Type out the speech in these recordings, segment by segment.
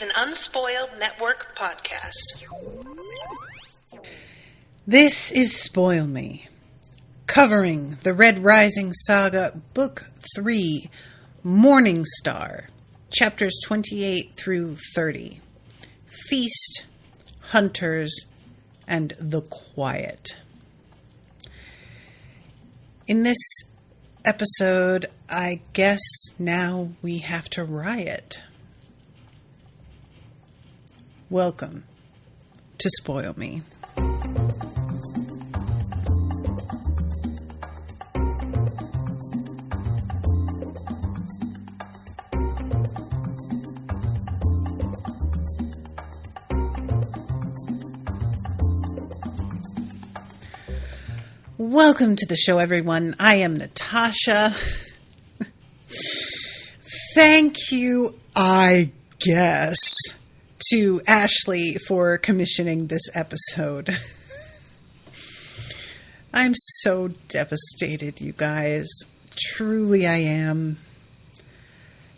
an Unspoiled Network podcast. This is Spoil Me, covering the Red Rising Saga, Book 3, Morning Star, chapters 28 through 30. Feast, Hunters, and the Quiet. In this episode, I guess now we have to riot. Welcome to Spoil Me. Welcome to the show, everyone. I am Natasha. Thank you, I guess, to Ashley for commissioning this episode. I'm so devastated, you guys. Truly I am.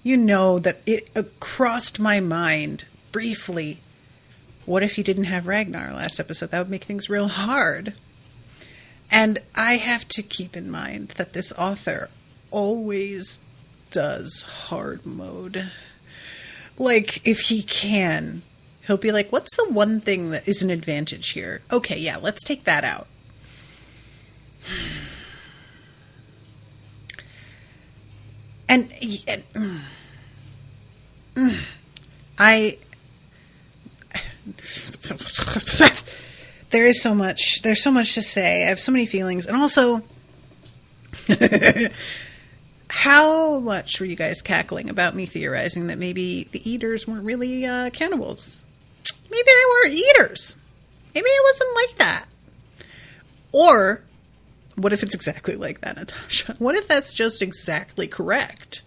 You know that it crossed my mind briefly. What if you didn't have Ragnar last episode? That would make things real hard. And I have to keep in mind that this author always does hard mode. Like, if he can, he'll be like, what's the one thing that is an advantage here? Okay, yeah, let's take that out. And there's so much to say. I have so many feelings. And also, how much were you guys cackling about me theorizing that maybe the eaters weren't really cannibals? Maybe they weren't eaters. Maybe it wasn't like that. Or, what if it's exactly like that, Natasha? What if that's just exactly correct?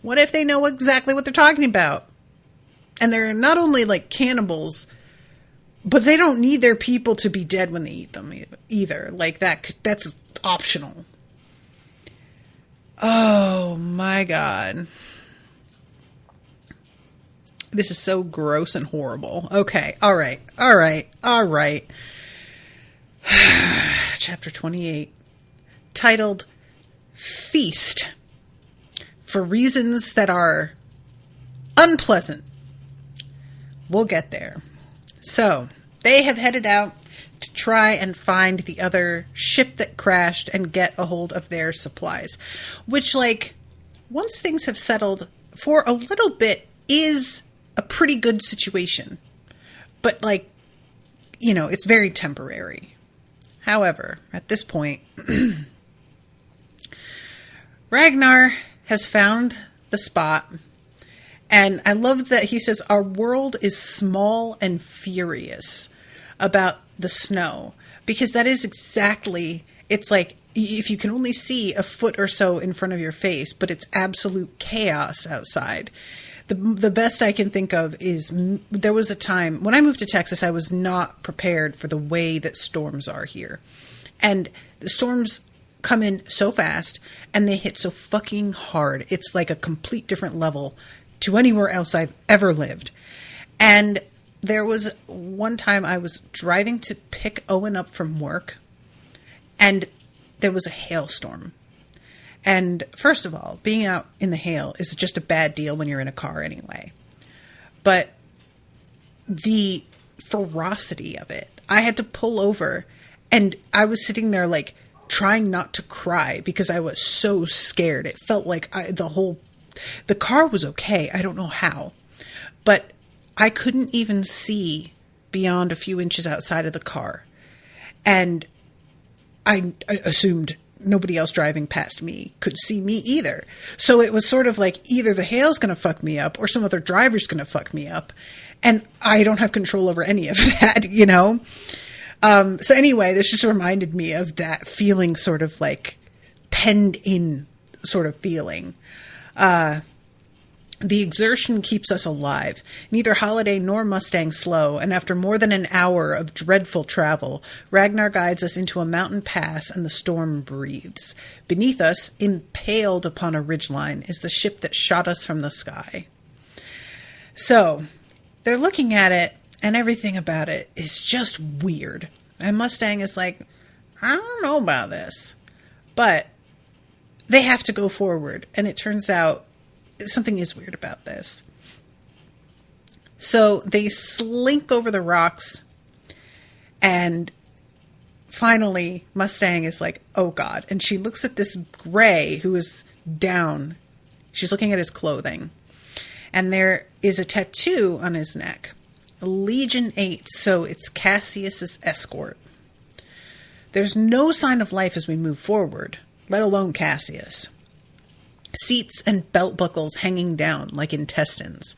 What if they know exactly what they're talking about? And they're not only like cannibals, but they don't need their people to be dead when they eat them either. Like, that's optional. Oh, my God. This is so gross and horrible. Okay, all right. Chapter 28. Titled, Feast. For reasons that are unpleasant. We'll get there. So, they have headed out to try and find the other ship that crashed and get a hold of their supplies. Which, like, once things have settled, for a little bit, is a pretty good situation. But, like, you know, it's very temporary. However, at this point, Ragnar has found the spot. And I love that he says, our world is small and furious about the snow. Because that is exactly, it's like, if you can only see a foot or so in front of your face, but it's absolute chaos outside. The best I can think of is, there was a time, when I moved to Texas, I was not prepared for the way that storms are here. And the storms come in so fast, and they hit so fucking hard. It's like a complete different level to anywhere else I've ever lived. And there was one time I was driving to pick Owen up from work, and there was a hailstorm. And first of all, being out in the hail is just a bad deal when you're in a car anyway. But the ferocity of it, I had to pull over, and I was sitting there like trying not to cry because I was so scared. It felt like the car was okay. I don't know how. But I couldn't even see beyond a few inches outside of the car. And I assumed nobody else driving past me could see me either. So it was sort of like either the hail's going to fuck me up or some other driver's going to fuck me up. And I don't have control over any of that, you know? So anyway, this just reminded me of that feeling, sort of like penned in sort of feeling. The exertion keeps us alive. Neither Holiday nor Mustang slow, and after more than an hour of dreadful travel, Ragnar guides us into a mountain pass and the storm breathes. Beneath us, impaled upon a ridgeline, is the ship that shot us from the sky. So, they're looking at it, and everything about it is just weird. And Mustang is like, I don't know about this. But they have to go forward. And it turns out something is weird about this. So they slink over the rocks. And finally, Mustang is like, oh God. And she looks at this Gray who is down. She's looking at his clothing. And there is a tattoo on his neck. Legion 8, so it's Cassius's escort. There's no sign of life as we move forward, let alone Cassius. Seats and belt buckles hanging down like intestines.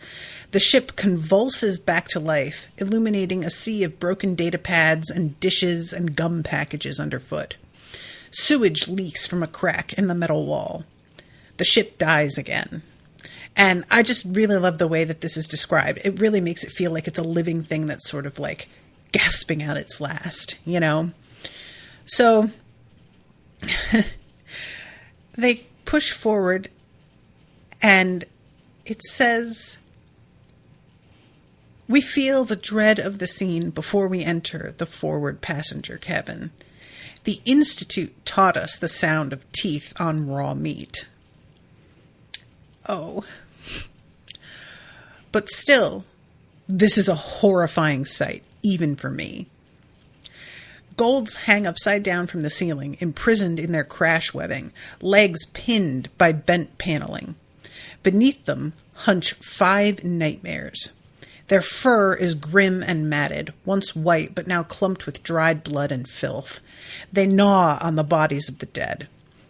The ship convulses back to life, illuminating a sea of broken data pads and dishes and gum packages underfoot. Sewage leaks from a crack in the metal wall. The ship dies again. And I just really love the way that this is described. It really makes it feel like it's a living thing that's sort of like gasping out its last, you know? So they push forward and it says, we feel the dread of the scene before we enter the forward passenger cabin. The Institute taught us the sound of teeth on raw meat. Oh. But still, this is a horrifying sight, even for me. Golds hang upside down from the ceiling, imprisoned in their crash webbing, legs pinned by bent paneling. Beneath them hunch 5 nightmares. Their fur is grim and matted, once white but now clumped with dried blood and filth. They gnaw on the bodies of the dead.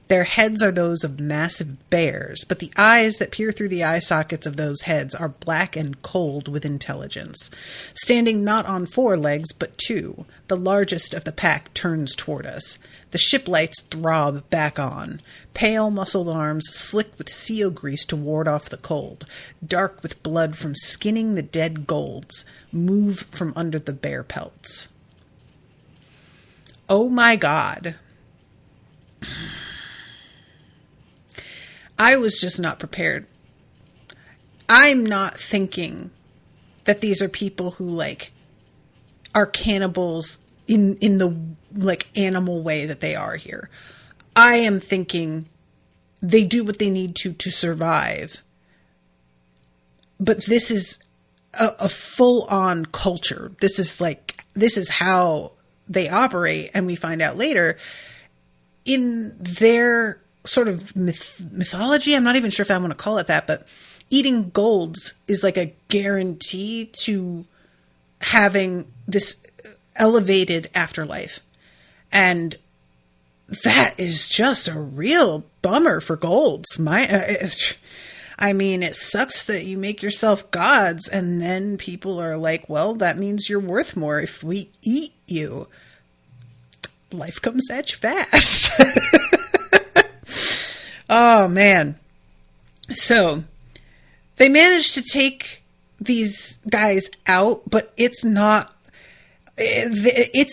Their heads are those of massive bears, but the eyes that peer through the eye sockets of those heads are black and cold with intelligence. Standing not on 4 legs, but 2, the largest of the pack turns toward us. The ship lights throb back on. Pale, muscled arms, slick with seal grease to ward off the cold, dark with blood from skinning the dead golds, move from under the bear pelts. Oh my God. I was just not prepared. I'm not thinking that these are people who, like, are cannibals in the, like, animal way that they are here. I am thinking they do what they need to survive. But this is a full-on culture. This is how they operate. And we find out later in their sort of mythology. I'm not even sure if I want to call it that, but eating golds is like a guarantee to having this elevated afterlife. And that is just a real bummer for golds. I mean, it sucks that you make yourself gods and then people are like, well, that means you're worth more if we eat you. Life comes at you fast. Oh, man. So they managed to take these guys out, but it's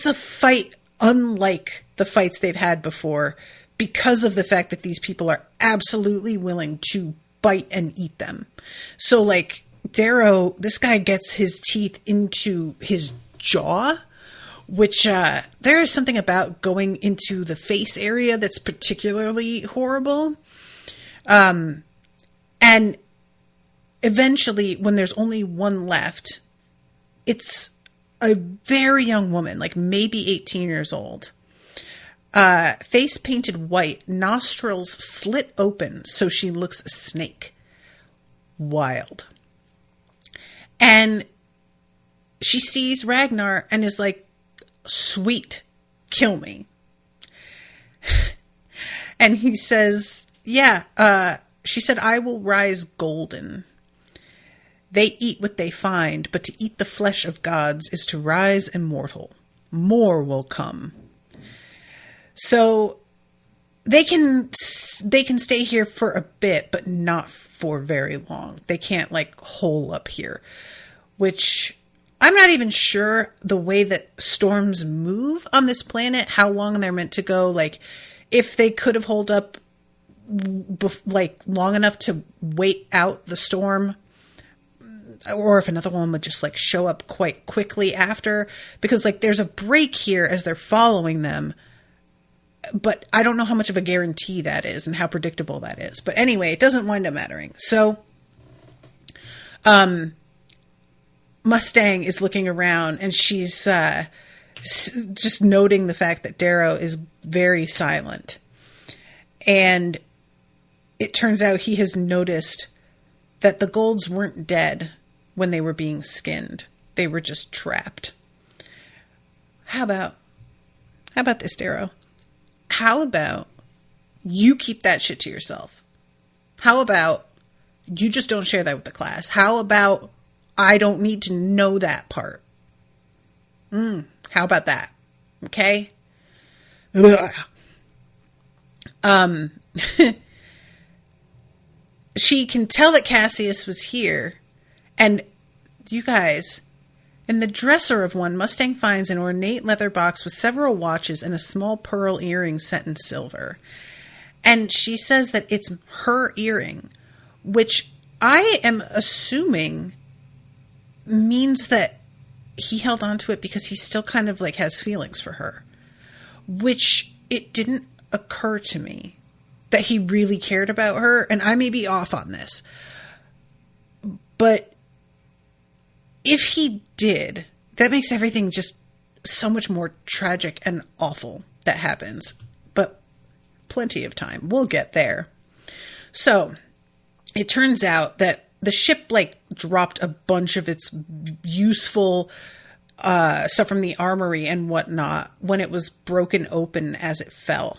a fight unlike the fights they've had before because of the fact that these people are absolutely willing to bite and eat them. So, like, Darrow, this guy gets his teeth into his jaw, which there is something about going into the face area that's particularly horrible. And eventually, when there's only one left, it's a very young woman, like maybe 18 years old. Face painted white, nostrils slit open so she looks a snake. Wild. And she sees Ragnar and is like, sweet, kill me. And he says, yeah, she said, I will rise golden. They eat what they find, but to eat the flesh of gods is to rise immortal. More will come. So they can stay here for a bit, but not for very long. They can't, like, hole up here, which I'm not even sure the way that storms move on this planet, how long they're meant to go. Like, if they could have holed up like long enough to wait out the storm, or if another one would just like show up quite quickly after, because like there's a break here as they're following them. But I don't know how much of a guarantee that is and how predictable that is. But anyway, it doesn't wind up mattering. So, Mustang is looking around and she's just noting the fact that Darrow is very silent. And it turns out he has noticed that the Golds weren't dead when they were being skinned. They were just trapped. How about this, Darrow? How about you keep that shit to yourself? How about you just don't share that with the class? How about I don't need to know that part? How about that? Okay? She can tell that Cassius was here. And you guys, in the dresser of one, Mustang finds an ornate leather box with several watches and a small pearl earring set in silver. And she says that it's her earring, which I am assuming means that he held on to it because he still kind of like has feelings for her, which it didn't occur to me that he really cared about her. And I may be off on this, but if he did, that makes everything just so much more tragic and awful that happens. But plenty of time. We'll get there. So it turns out that the ship like dropped a bunch of its useful stuff from the armory and whatnot when it was broken open as it fell.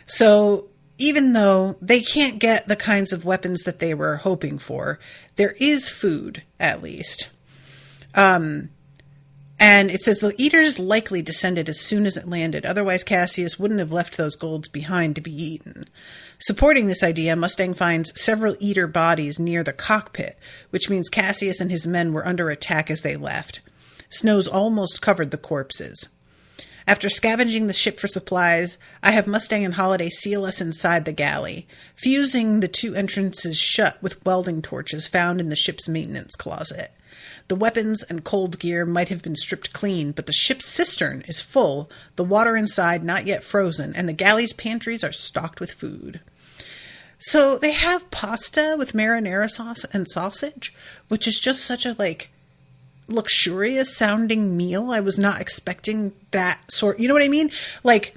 So even though they can't get the kinds of weapons that they were hoping for, there is food at least. And it says the eaters likely descended as soon as it landed. Otherwise, Cassius wouldn't have left those golds behind to be eaten. Supporting this idea, Mustang finds several eater bodies near the cockpit, which means Cassius and his men were under attack as they left. Snows almost covered the corpses. After scavenging the ship for supplies, I have Mustang and Holiday seal us inside the galley, fusing the two entrances shut with welding torches found in the ship's maintenance closet. The weapons and cold gear might have been stripped clean, but the ship's cistern is full, the water inside not yet frozen, and the galley's pantries are stocked with food. So they have pasta with marinara sauce and sausage, which is just such a, like, luxurious sounding meal. I was not expecting that sort, you know what I mean? Like,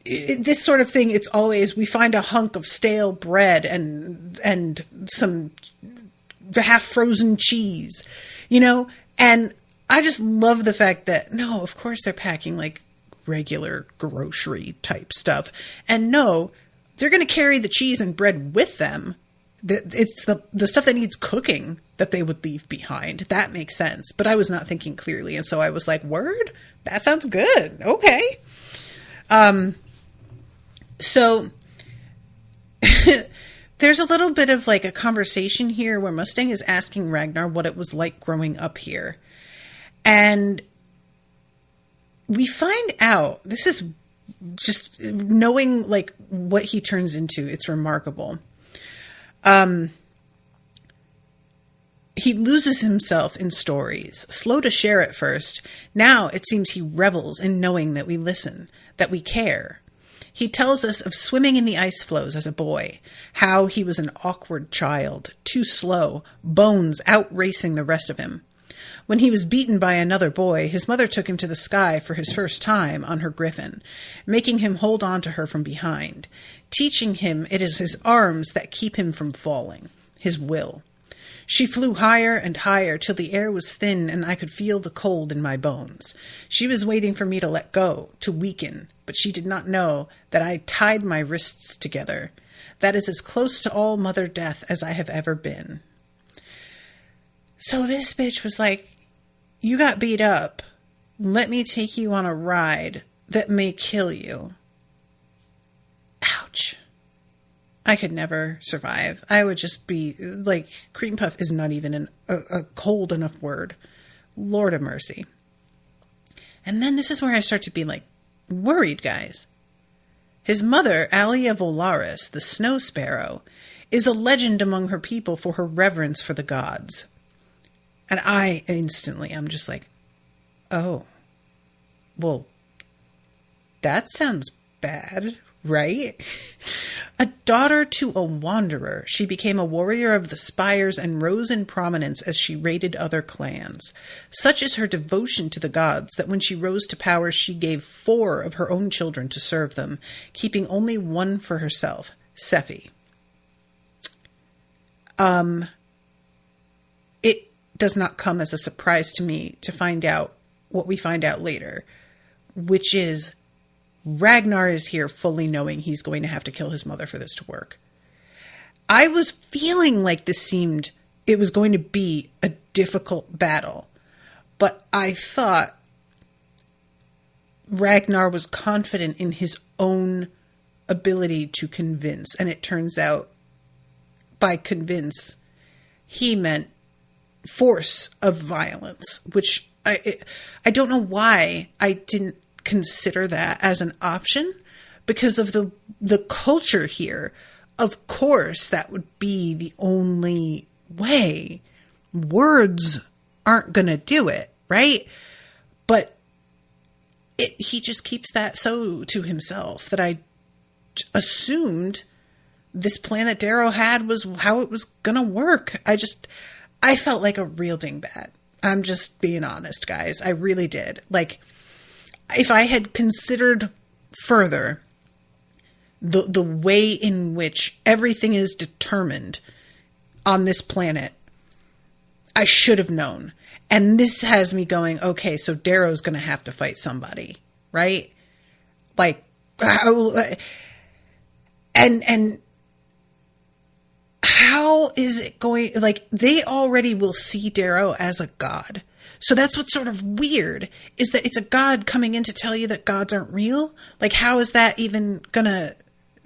this sort of thing, it's always, we find a hunk of stale bread and some half-frozen cheese, you know? And I just love the fact that, no, of course they're packing, like, regular grocery type stuff. And no, they're going to carry the cheese and bread with them. It's the stuff that needs cooking that they would leave behind. That makes sense. But I was not thinking clearly. And so I was like, word? That sounds good. Okay. So there's a little bit of like a conversation here where Mustang is asking Ragnar what it was like growing up here. And we find out, this is just knowing like what he turns into. It's remarkable. He loses himself in stories, slow to share at first. Now it seems he revels in knowing that we listen, that we care. He tells us of swimming in the ice floes as a boy, how he was an awkward child, too slow, bones outracing the rest of him. When he was beaten by another boy, his mother took him to the sky for his first time on her griffin, making him hold on to her from behind, teaching him it is his arms that keep him from falling, his will. She flew higher and higher till the air was thin and I could feel the cold in my bones. She was waiting for me to let go, to weaken, but she did not know that I tied my wrists together. That is as close to all Mother Death as I have ever been. So this bitch was like, you got beat up. Let me take you on a ride that may kill you. Ouch. I could never survive. I would just be, like, cream puff is not even a cold enough word. Lord of mercy. And then this is where I start to be, like, worried, guys. His mother, Alia Volaris, the snow sparrow, is a legend among her people for her reverence for the gods. And I'm just like, oh, well, that sounds bad, right? A daughter to a wanderer, she became a warrior of the spires and rose in prominence as she raided other clans. Such is her devotion to the gods that when she rose to power, she gave 4 of her own children to serve them, keeping only one for herself, Sephi. It does not come as a surprise to me to find out what we find out later, which is Ragnar is here fully knowing he's going to have to kill his mother for this to work. I was feeling like it was going to be a difficult battle, but I thought Ragnar was confident in his own ability to convince, and it turns out by convince, he meant force of violence, which I don't know why I didn't consider that as an option because of the culture here. Of course, that would be the only way. Words aren't going to do it, right? But he just keeps that so to himself that I assumed this plan that Darrow had was how it was going to work. I felt like a real dingbat. I'm just being honest, guys. I really did. Like, if I had considered further the way in which everything is determined on this planet, I should have known. And this has me going, okay, so Darrow's going to have to fight somebody, right? Like, and how is it going? Like, they already will see Darrow as a god. So that's what's sort of weird, is that it's a god coming in to tell you that gods aren't real. Like, how is that even gonna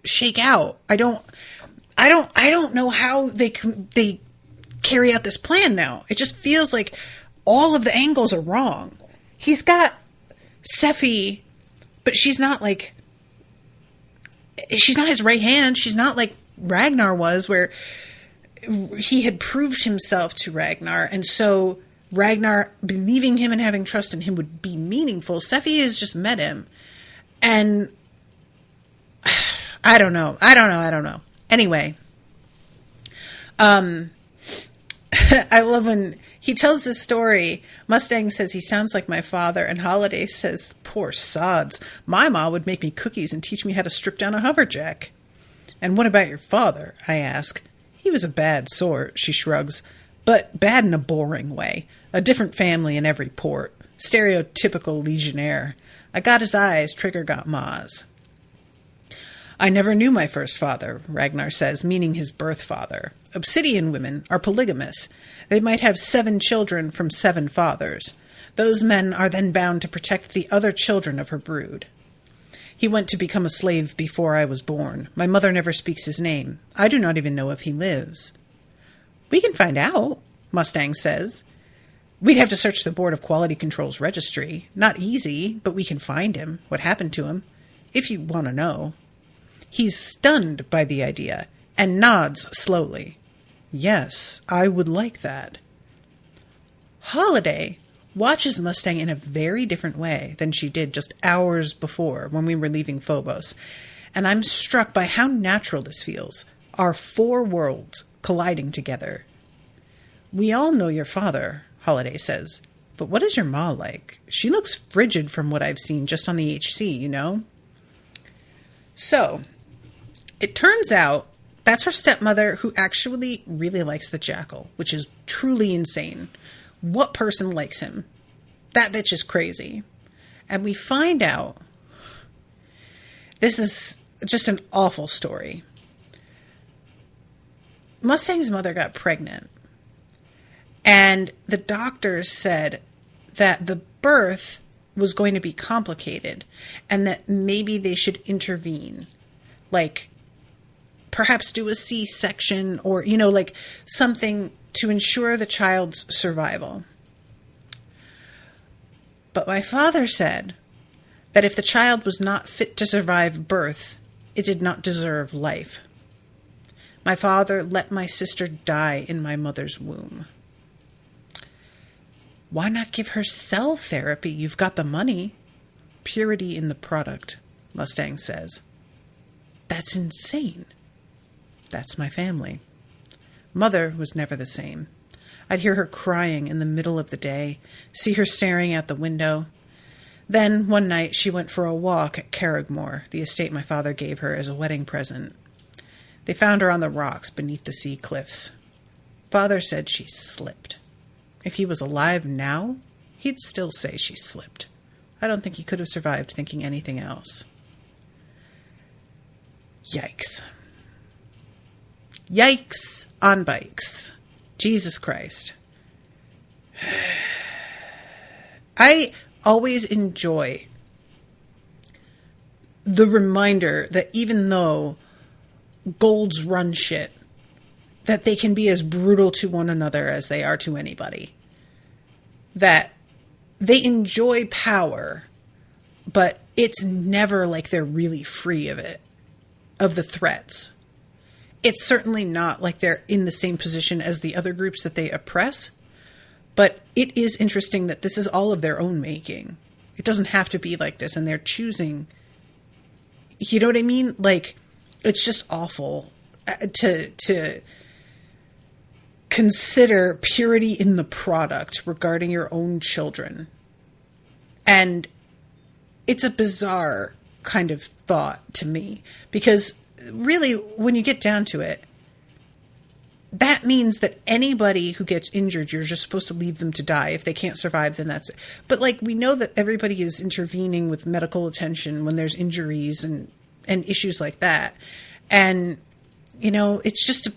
shake out? I don't know how they carry out this plan now. It just feels like all of the angles are wrong. He's got Sephi, but she's not his right hand. She's not like Ragnar was, where he had proved himself to Ragnar, and so Ragnar believing him and having trust in him would be meaningful. Sephi has just met him, and I don't know. Anyway, I love when he tells this story. Mustang says he sounds like my father, and Holiday says, poor sods, my ma would make me cookies and teach me how to strip down a hoverjack. And what about your father? I ask. He was a bad sort, she shrugs, but bad in a boring way. A different family in every port. Stereotypical legionnaire. I got his eyes, Trigger got Ma's. I never knew my first father, Ragnar says, meaning his birth father. Obsidian women are polygamous. They might have 7 children from 7 fathers. Those men are then bound to protect the other children of her brood. He went to become a slave before I was born. My mother never speaks his name. I do not even know if he lives. We can find out, Mustang says. We'd have to search the Board of Quality Control's registry. Not easy, but we can find him, what happened to him, if you want to know. He's stunned by the idea and nods slowly. Yes, I would like that. Holiday watches Mustang in a very different way than she did just hours before when we were leaving Phobos, and I'm struck by how natural this feels, our 4 worlds colliding together. We all know your father, Holiday says, but what is your ma like? She looks frigid from what I've seen just on the HC, you know? So, it turns out that's her stepmother who actually really likes the Jackal, which is truly insane. What person likes him? That bitch is crazy. And we find out this is just an awful story. Mustang's mother got pregnant, and the doctors said that the birth was going to be complicated and that maybe they should intervene, like perhaps do a C-section or, like something to ensure the child's survival. But my father said that if the child was not fit to survive birth, it did not deserve life. My father let my sister die in my mother's womb. Why not give her cell therapy? You've got the money. Purity in the product, Mustang says. That's insane. That's my family. Mother was never the same. I'd hear her crying in the middle of the day, see her staring out the window. Then, one night, she went for a walk at Carrigmore, the estate my father gave her as a wedding present. They found her on the rocks beneath the sea cliffs. Father said she slipped. If he was alive now, he'd still say she slipped. I don't think he could have survived thinking anything else. Yikes. Yikes on bikes. Jesus Christ. I always enjoy the reminder that even though Golds run shit, that they can be as brutal to one another as they are to anybody. That they enjoy power, but it's never like they're really free of it, of the threats. It's certainly not like they're in the same position as the other groups that they oppress, but it is interesting that this is all of their own making. It doesn't have to be like this, and they're choosing. You know what I mean? Like, it's just awful to consider purity in the product regarding your own children. And it's a bizarre kind of thought to me, because really, when you get down to it, that means that anybody who gets injured, you're just supposed to leave them to die. If they can't survive, then that's it. But like, we know that everybody is intervening with medical attention when there's injuries and issues like that. And, you know, it's just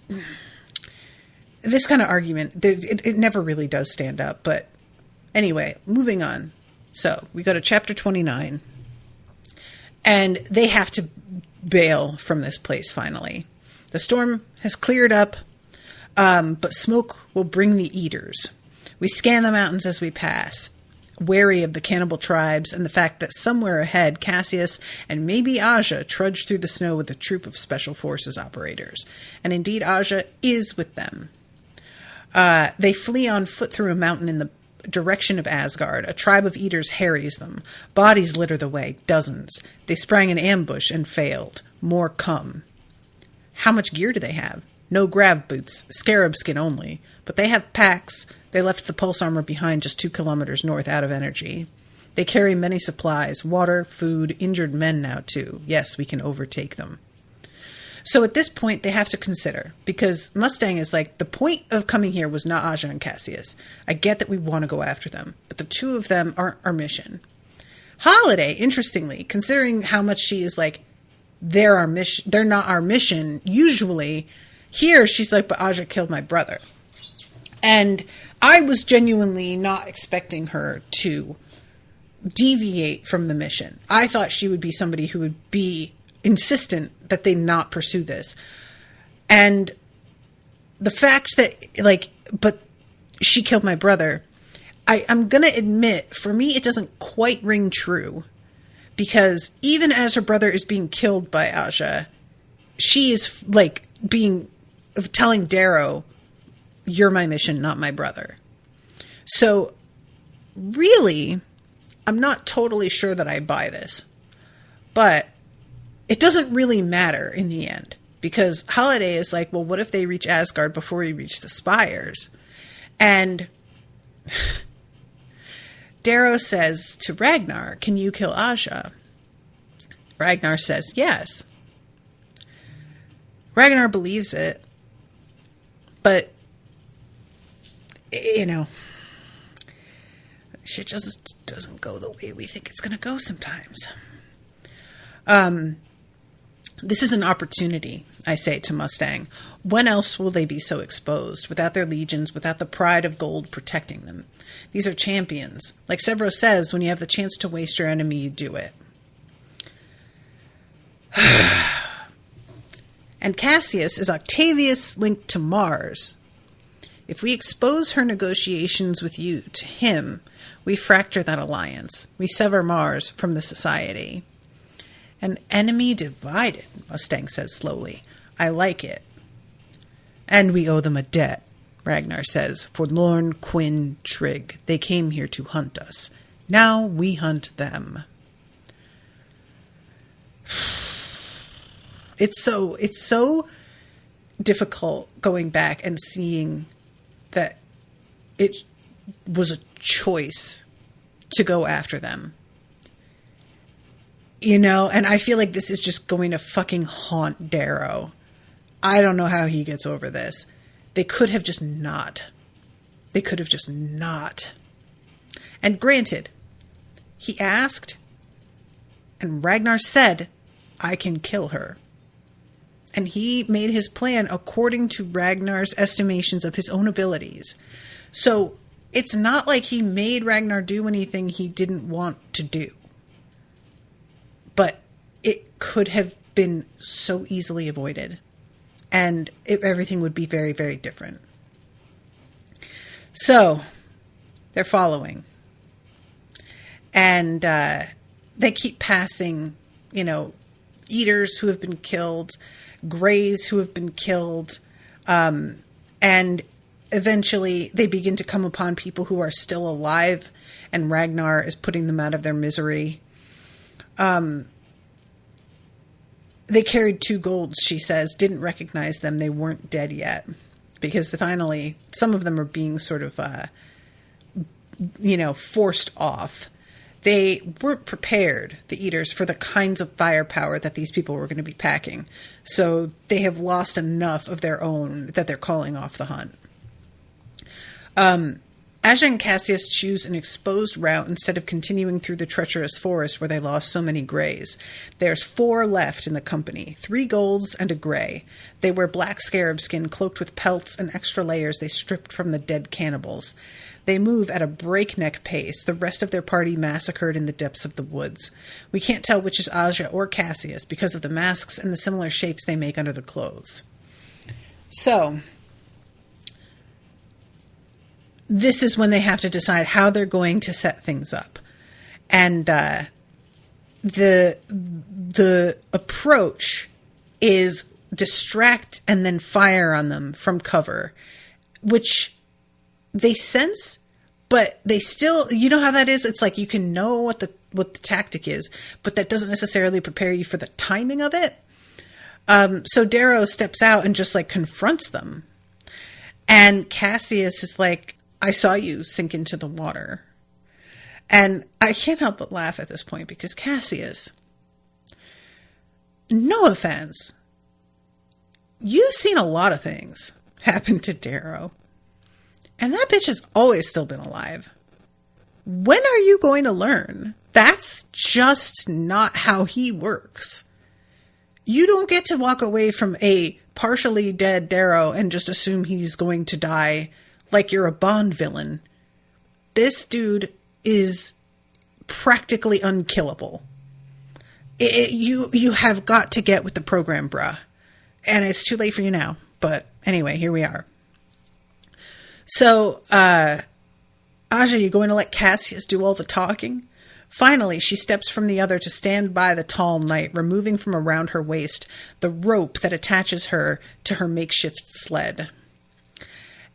this kind of argument, it never really does stand up. But anyway, moving on. So we go to chapter 29, and they have to bail from this place finally. The storm has cleared up, but smoke will bring the eaters. We scan the mountains as we pass, wary of the cannibal tribes and the fact that somewhere ahead Cassius and maybe Aja trudge through the snow with a troop of special forces operators. And indeed, Aja is with them. They flee on foot through a mountain in the direction of Asgard. A tribe of eaters harries them. Bodies litter the way, dozens. They sprang an ambush and failed. More come. How much gear do they have? No grav boots, scarab skin only. But they have packs. They left the pulse armor behind just 2 kilometers north, out of energy. They carry many supplies, water, food, injured men now too. Yes, we can overtake them. So at this point, they have to consider, because Mustang is like, the point of coming here was not Aja and Cassius. I get that we want to go after them, but the two of them aren't our mission. Holiday, interestingly, considering how much she is like, they're our mission, they're not our mission, usually, here she's like, but Aja killed my brother. And I was genuinely not expecting her to deviate from the mission. I thought she would be somebody who would be insistent that they not pursue this. And the fact that, like, but she killed my brother, I'm going to admit, for me, it doesn't quite ring true. Because even as her brother is being killed by Aja, she is, like, telling Darrow, you're my mission, not my brother. So, really, I'm not totally sure that I buy this. But it doesn't really matter in the end, because Holiday is like, well, what if they reach Asgard before we reach the spires? And Darrow says to Ragnar, can you kill Aja? Ragnar says yes. Ragnar believes it, but, you know, shit just doesn't go the way we think it's going to go sometimes. This is an opportunity, I say to Mustang. When else will they be so exposed, without their legions, without the pride of gold protecting them? These are champions. Like Severo says, when you have the chance to waste your enemy, you do it. And Cassius is Octavius linked to Mars. If we expose her negotiations with you to him, we fracture that alliance. We sever Mars from the society. An enemy divided, Mustang says slowly. I like it. And we owe them a debt. Ragnar says, "Forlorn Quinn Trigg. They came here to hunt us. Now we hunt them." It's so difficult going back and seeing that it was a choice to go after them. You know, and I feel like this is just going to fucking haunt Darrow. I don't know how he gets over this. They could have just not. They could have just not. And granted, he asked, and Ragnar said, "I can kill her." And he made his plan according to Ragnar's estimations of his own abilities. So it's not like he made Ragnar do anything he didn't want to do. But it could have been so easily avoided. And everything would be very, very different. So they're following. And they keep passing, you know, eaters who have been killed, greys who have been killed, and eventually they begin to come upon people who are still alive, and Ragnar is putting them out of their misery. They carried 2 golds, she says, didn't recognize them, they weren't dead yet, because finally some of them are being sort of, forced off. They weren't prepared, the eaters, for the kinds of firepower that these people were going to be packing. So they have lost enough of their own that they're calling off the hunt. Aja and Cassius choose an exposed route instead of continuing through the treacherous forest where they lost so many greys. There's 4 left in the company, 3 golds and a grey. They wear black scarab skin cloaked with pelts and extra layers they stripped from the dead cannibals. They move at a breakneck pace, the rest of their party massacred in the depths of the woods. We can't tell which is Aja or Cassius because of the masks and the similar shapes they make under the clothes. So this is when they have to decide how they're going to set things up. And the approach is distract and then fire on them from cover, which they sense, but they still, you know how that is? It's like you can know what the tactic is, but that doesn't necessarily prepare you for the timing of it. So Darrow steps out and just like confronts them. And Cassius is like, "I saw you sink into the water." And I can't help but laugh at this point because Cassius, no offense, you've seen a lot of things happen to Darrow. And that bitch has always still been alive. When are you going to learn? That's just not how he works. You don't get to walk away from a partially dead Darrow and just assume he's going to die like you're a Bond villain. This dude is practically unkillable. You have got to get with the program, bruh. And it's too late for you now. But anyway, here we are. So, Aja, you going to let Cassius do all the talking? Finally, she steps from the other to stand by the tall knight, removing from around her waist the rope that attaches her to her makeshift sled.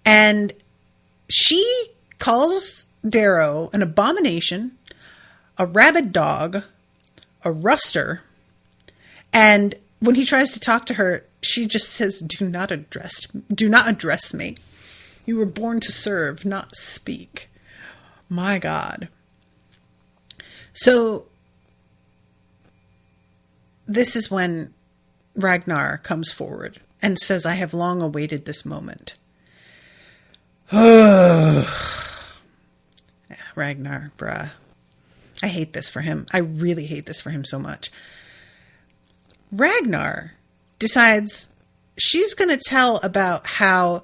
And she calls Darrow an abomination, a rabid dog, a ruster, and when he tries to talk to her, she just says, do not address me. You were born to serve, not speak. My God. So this is when Ragnar comes forward and says, "I have long awaited this moment." Ragnar, bruh. I hate this for him. I really hate this for him so much. Ragnar decides she's going to tell about how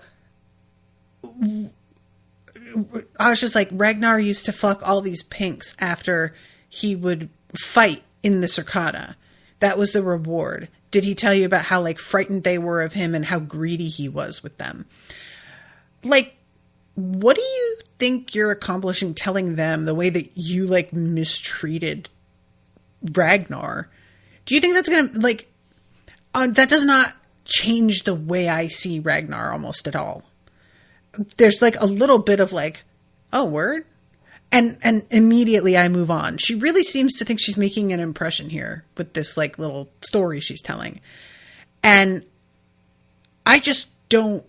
I was just like, Ragnar used to fuck all these pinks after he would fight in the Circada. That was the reward. Did he tell you about how like frightened they were of him and how greedy he was with them? Like, what do you think you're accomplishing telling them the way that you like mistreated Ragnar? Do you think that's going to like, that does not change the way I see Ragnar almost at all. there's like a little bit of like, oh, word? And immediately I move on. She really seems to think she's making an impression here with this like little story she's telling. And I just don't,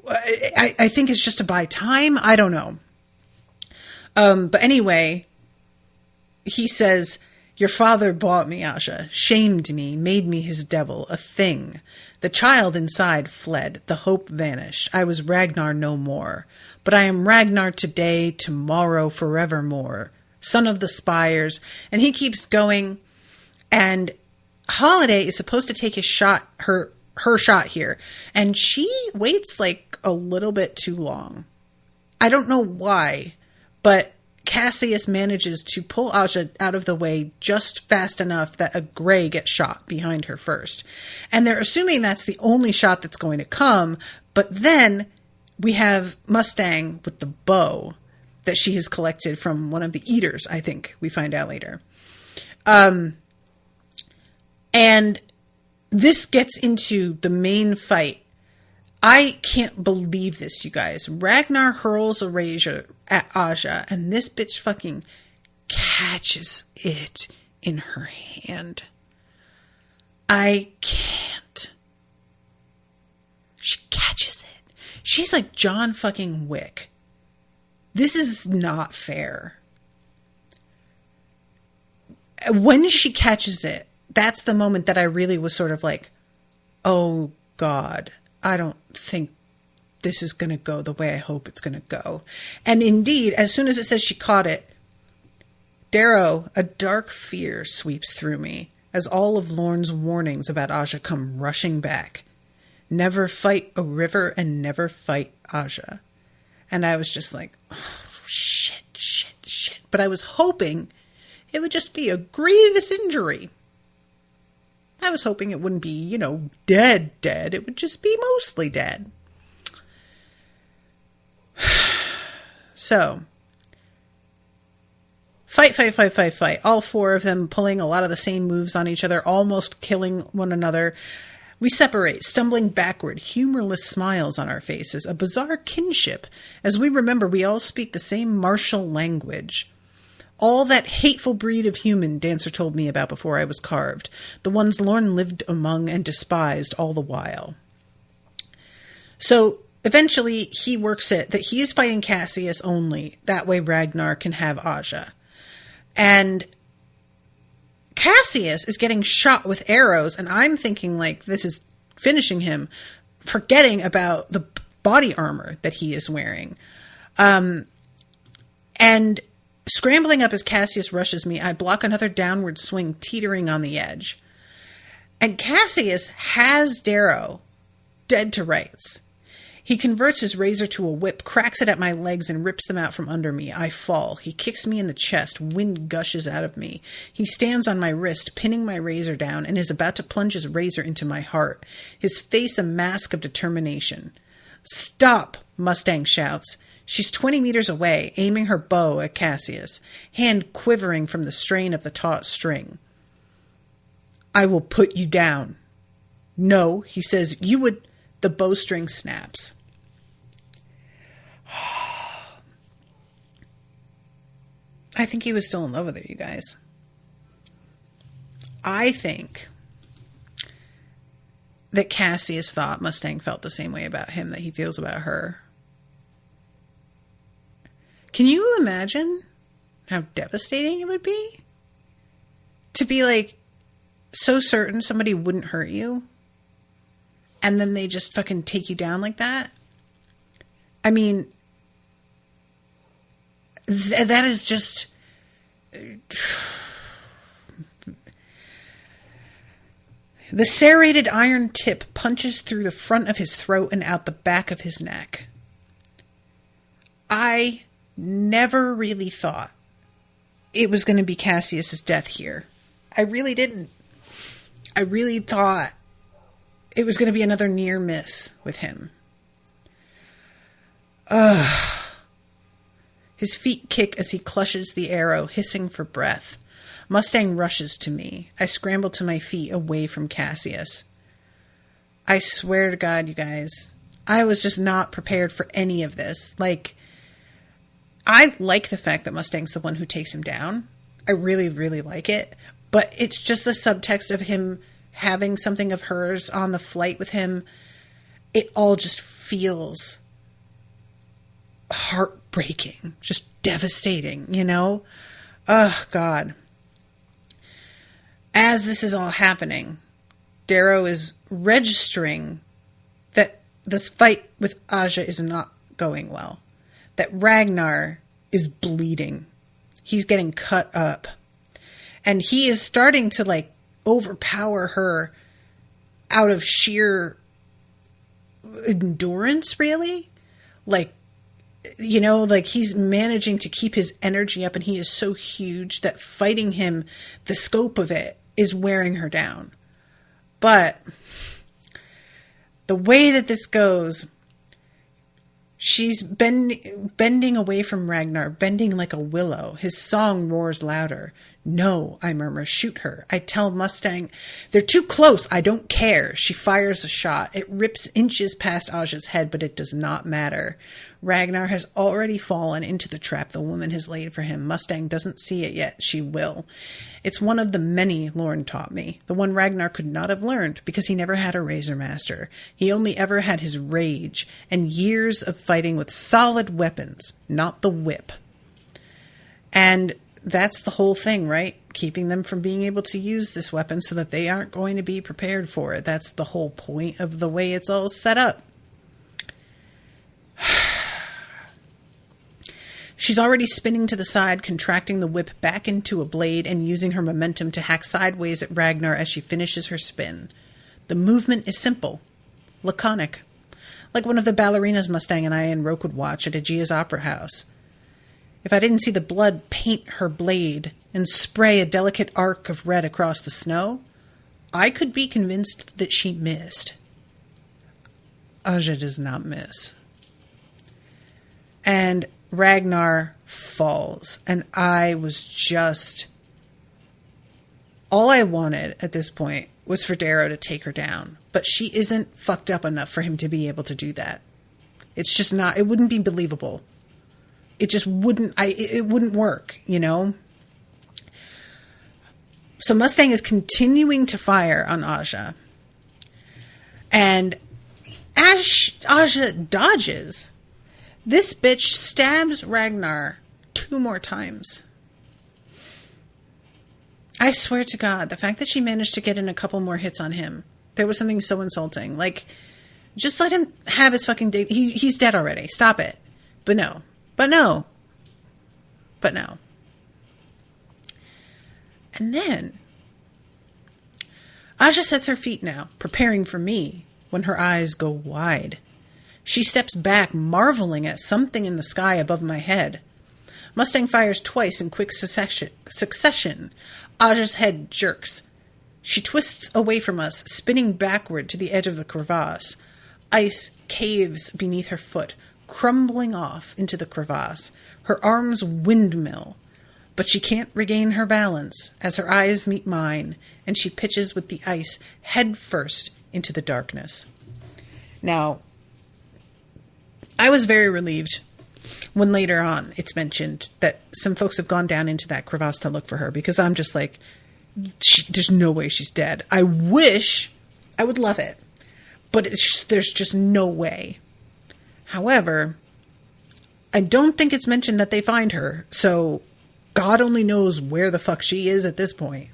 I think it's just to buy time. I don't know. But anyway, he says, your father bought me, Aja, shamed me, made me his devil, a thing. The child inside fled, the hope vanished. I was Ragnar no more. But I am Ragnar today, tomorrow, forevermore. Son of the spires. And he keeps going. And Holiday is supposed to take his shot, her shot here. And she waits like a little bit too long. I don't know why, but Cassius manages to pull Aja out of the way just fast enough that a Grey gets shot behind her first. And they're assuming that's the only shot that's going to come. But then we have Mustang with the bow that she has collected from one of the eaters, I think we find out later. And this gets into the main fight. I can't believe this, you guys. Ragnar hurls a razor at Aja, and this bitch fucking catches it in her hand. I can't. She catches it. She's like John fucking Wick. This is not fair. When she catches it, that's the moment that I really was sort of like, oh God, I don't think this is going to go the way I hope it's going to go. And indeed, as soon as it says she caught it, Darrow, a dark fear sweeps through me as all of Lorne's warnings about Aja come rushing back. Never fight a river and never fight Aja. And I was just like, oh, shit. But I was hoping it would just be a grievous injury. I was hoping it wouldn't be, dead. It would just be mostly dead. So, fight. All four of them pulling a lot of the same moves on each other, almost killing one another. We separate, stumbling backward, humorless smiles on our faces, a bizarre kinship, as we remember we all speak the same martial language. All that hateful breed of human Dancer told me about before I was carved, the ones Lorne lived among and despised all the while. So eventually he works it that he is fighting Cassius only. That way Ragnar can have Aja. And Cassius is getting shot with arrows, and I'm thinking like this is finishing him, forgetting about the body armor that he is wearing. And scrambling up as Cassius rushes me, I block another downward swing teetering on the edge. And Cassius has Darrow dead to rights. He converts his razor to a whip, cracks it at my legs, and rips them out from under me. I fall. He kicks me in the chest. Wind gushes out of me. He stands on my wrist, pinning my razor down, and is about to plunge his razor into my heart, his face a mask of determination. Stop, Mustang shouts. She's 20 meters away, aiming her bow at Cassius, hand quivering from the strain of the taut string. I will put you down. No, he says, you would... The bowstring snaps. I think he was still in love with her, you guys. I think that Cassius thought Mustang felt the same way about him that he feels about her. Can you imagine how devastating it would be? To be like so certain somebody wouldn't hurt you, and then they just fucking take you down like that? I mean, that is just... The serrated iron tip punches through the front of his throat and out the back of his neck. I never really thought it was going to be Cassius's death here. I really didn't. I really thought it was going to be another near miss with him. His feet kick as he clutches the arrow, hissing for breath. Mustang rushes to me. I scramble to my feet away from Cassius. I swear to God, you guys, I was just not prepared for any of this. Like, I like the fact that Mustang's the one who takes him down. I really, really like it. But it's just the subtext of him having something of hers on the flight with him. It all just feels heartbreaking, just devastating, you know? Oh, God. As this is all happening, Darrow is registering that this fight with Aja is not going well. That Ragnar is bleeding. He's getting cut up. And he is starting to, like, overpower her out of sheer endurance, really. Like, you know, like, he's managing to keep his energy up, and he is so huge that fighting him, the scope of it, is wearing her down. But the way that this goes, she's bending away from Ragnar, bending like a willow. His song roars louder. No, I murmur, shoot her. I tell Mustang, they're too close. I don't care. She fires a shot. It rips inches past Aja's head, but it does not matter. Ragnar has already fallen into the trap the woman has laid for him. Mustang doesn't see it yet. She will. It's one of the many Lorne taught me. The one Ragnar could not have learned because he never had a Razor Master. He only ever had his rage and years of fighting with solid weapons, not the whip. And that's the whole thing, right? Keeping them from being able to use this weapon so that they aren't going to be prepared for it. That's the whole point of the way it's all set up. She's already spinning to the side, contracting the whip back into a blade and using her momentum to hack sideways at Ragnar as she finishes her spin. The movement is simple, laconic, like one of the ballerinas Mustang and I and Roke would watch at Aegea's Opera House. If I didn't see the blood paint her blade and spray a delicate arc of red across the snow, I could be convinced that she missed. Aja does not miss. And Ragnar falls, and I was just... all I wanted at this point was for Darrow to take her down, but she isn't fucked up enough for him to be able to do that. It's just not... it wouldn't be believable. It just wouldn't... it wouldn't work, you know? So Mustang is continuing to fire on Aja, and as Aja dodges, this bitch stabs Ragnar 2 more times. I swear to God, the fact that she managed to get in a couple more hits on him, there was something so insulting. Like, just let him have his fucking day. He's dead already. Stop it. But no. And then Aja sets her feet now, preparing for me, when her eyes go wide. She steps back, marveling at something in the sky above my head. Mustang fires twice in quick succession. Aja's head jerks. She twists away from us, spinning backward to the edge of the crevasse. Ice caves beneath her foot, crumbling off into the crevasse. Her arms windmill, but she can't regain her balance as her eyes meet mine, and she pitches with the ice head first into the darkness. Now, I was very relieved when later on it's mentioned that some folks have gone down into that crevasse to look for her, because I'm just like, there's no way she's dead. I wish, I would love it, but there's just no way. However, I don't think it's mentioned that they find her, so God only knows where the fuck she is at this point.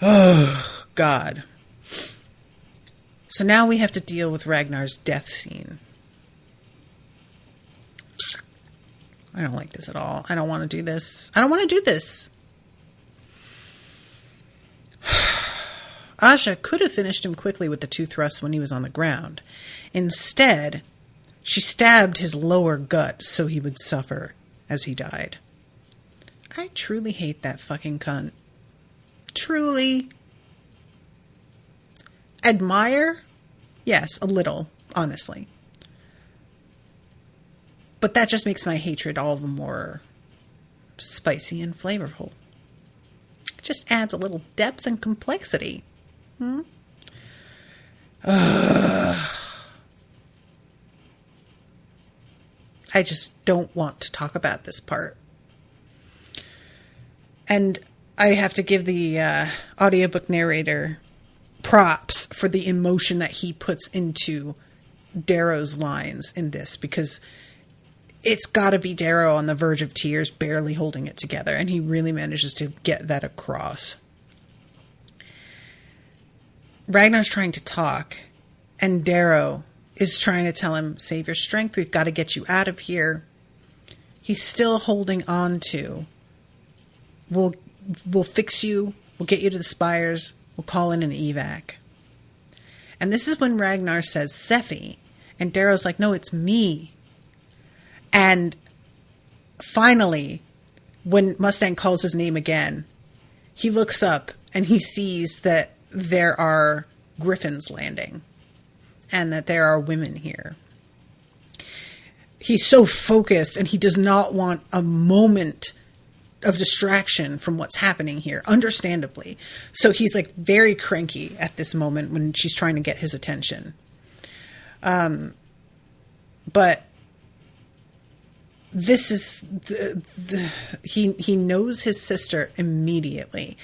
Oh, God. So now we have to deal with Ragnar's death scene. I don't like this at all. I don't want to do this. Aja could have finished him quickly with the 2 thrusts when he was on the ground. Instead, she stabbed his lower gut so he would suffer as he died. I truly hate that fucking cunt. Truly. Admire? Yes, a little, honestly. But that just makes my hatred all the more spicy and flavorful. It just adds a little depth and complexity. I just don't want to talk about this part. And I have to give the audiobook narrator props for the emotion that he puts into Darrow's lines in this, because it's got to be Darrow on the verge of tears, barely holding it together, and he really manages to get that across. Ragnar's trying to talk, and Darrow is trying to tell him, save your strength, we've got to get you out of here. He's still holding on to, we'll fix you, we'll get you to the spires, we'll call in an evac. And this is when Ragnar says, Seffi, and Darrow's like, no, it's me. And finally, when Mustang calls his name again, he looks up and he sees that there are griffins landing and that there are women here. He's so focused and he does not want a moment of distraction from what's happening here, understandably. So he's like very cranky at this moment when she's trying to get his attention. But this is he knows his sister immediately,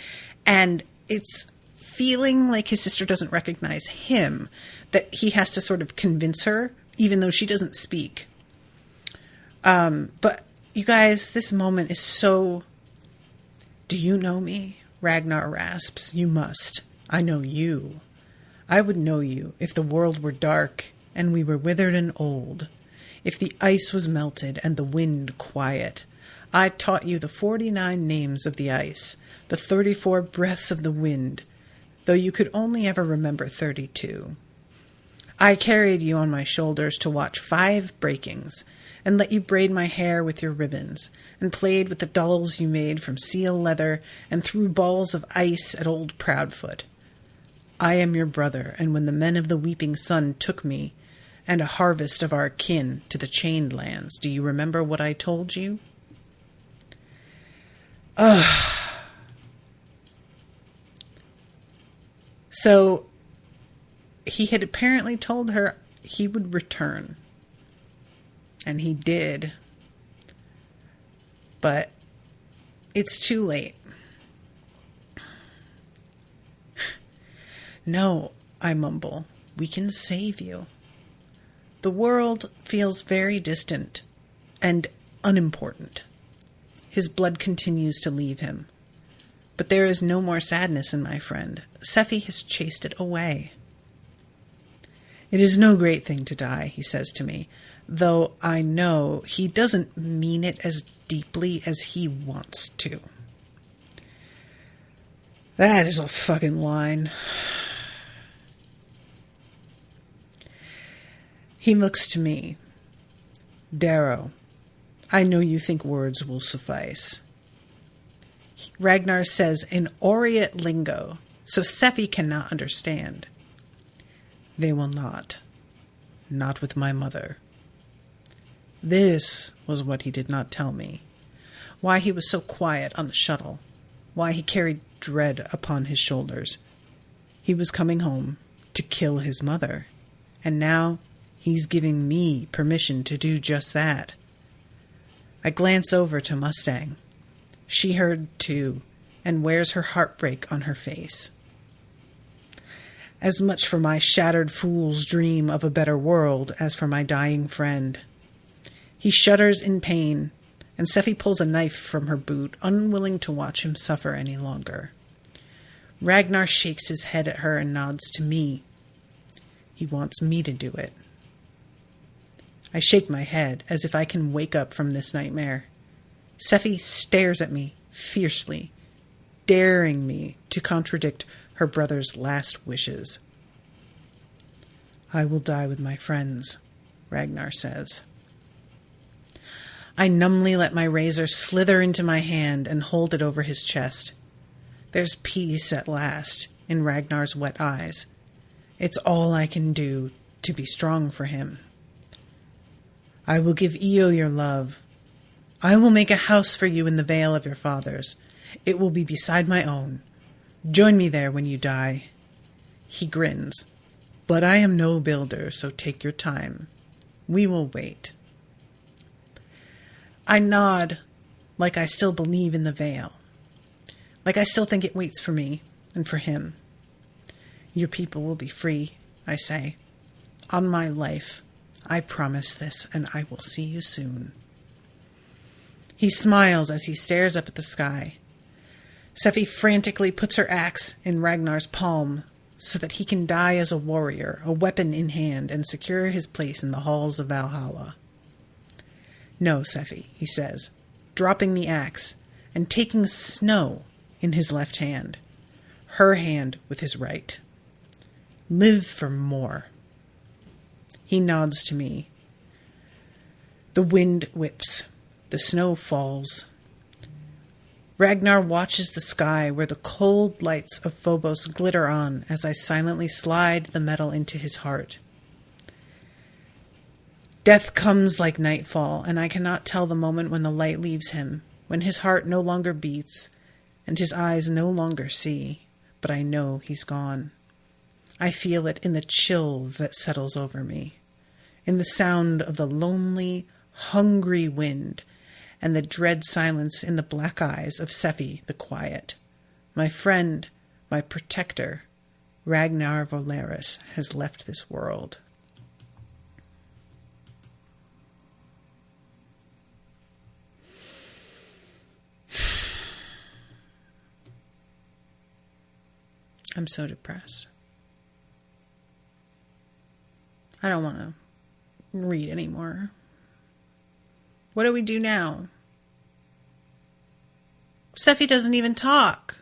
and it's feeling like his sister doesn't recognize him, that he has to sort of convince her, even though she doesn't speak. But you guys, this moment is so... Do you know me? Ragnar rasps. You must. I know you. I would know you if the world were dark and we were withered and old. If the ice was melted and the wind quiet. I taught you the 49 names of the ice, the 34 breaths of the wind, though you could only ever remember 32. I carried you on my shoulders to watch 5 breakings, and let you braid my hair with your ribbons, and played with the dolls you made from seal leather, and threw balls of ice at old Proudfoot. I am your brother, and when the men of the Weeping Sun took me, and a harvest of our kin to the Chained Lands, do you remember what I told you? So, he had apparently told her he would return. And he did. But it's too late. No, I mumble. We can save you. The world feels very distant and unimportant. His blood continues to leave him. But there is no more sadness in my friend. Seffi has chased it away. It is no great thing to die, he says to me, though I know he doesn't mean it as deeply as he wants to. That is a fucking line. He looks to me. Darrow, I know you think words will suffice. Ragnar says in Oriat lingo, so Seffi cannot understand. They will not. Not with my mother. This was what he did not tell me. Why he was so quiet on the shuttle. Why he carried dread upon his shoulders. He was coming home to kill his mother. And now he's giving me permission to do just that. I glance over to Mustang. She heard too, and wears her heartbreak on her face. As much for my shattered fool's dream of a better world as for my dying friend. He shudders in pain, and Seffi pulls a knife from her boot, unwilling to watch him suffer any longer. Ragnar shakes his head at her and nods to me. He wants me to do it. I shake my head as if I can wake up from this nightmare. Seffi stares at me fiercely, daring me to contradict her brother's last wishes. I will die with my friends, Ragnar says. I numbly let my razor slither into my hand and hold it over his chest. There's peace at last in Ragnar's wet eyes. It's all I can do to be strong for him. I will give Io your love. I will make a house for you in the Vale of your fathers. It will be beside my own. Join me there when you die. He grins. But I am no builder, so take your time. We will wait. I nod like I still believe in the veil. Like I still think it waits for me and for him. Your people will be free, I say. On my life, I promise this, and I will see you soon. He smiles as he stares up at the sky. Sephi frantically puts her axe in Ragnar's palm so that he can die as a warrior, a weapon in hand, and secure his place in the halls of Valhalla. No, Sephi, he says, dropping the axe and taking Snow in his left hand, her hand with his right. Live for more. He nods to me. The wind whips. The snow falls. Ragnar watches the sky where the cold lights of Phobos glitter on as I silently slide the metal into his heart. Death comes like nightfall, and I cannot tell the moment when the light leaves him, when his heart no longer beats and his eyes no longer see, but I know he's gone. I feel it in the chill that settles over me, in the sound of the lonely, hungry wind, and the dread silence in the black eyes of Sephi the Quiet. My friend, my protector, Ragnar Volaris, has left this world. I'm so depressed. I don't want to read anymore. What do we do now? Sephi doesn't even talk.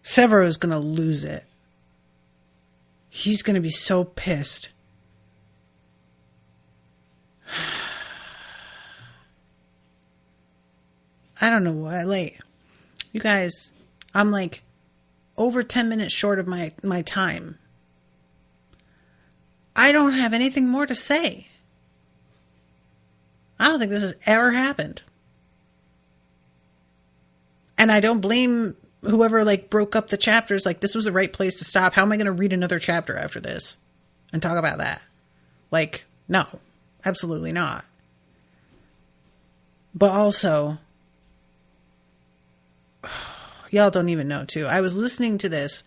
Severo is going to lose it. He's going to be so pissed. I don't know what, like, you guys, I'm like over 10 minutes short of my time. I don't have anything more to say. I don't think this has ever happened. And I don't blame whoever like broke up the chapters. Like, this was the right place to stop. How am I going to read another chapter after this and talk about that? Like, no, absolutely not. But also, y'all don't even know too. I was listening to this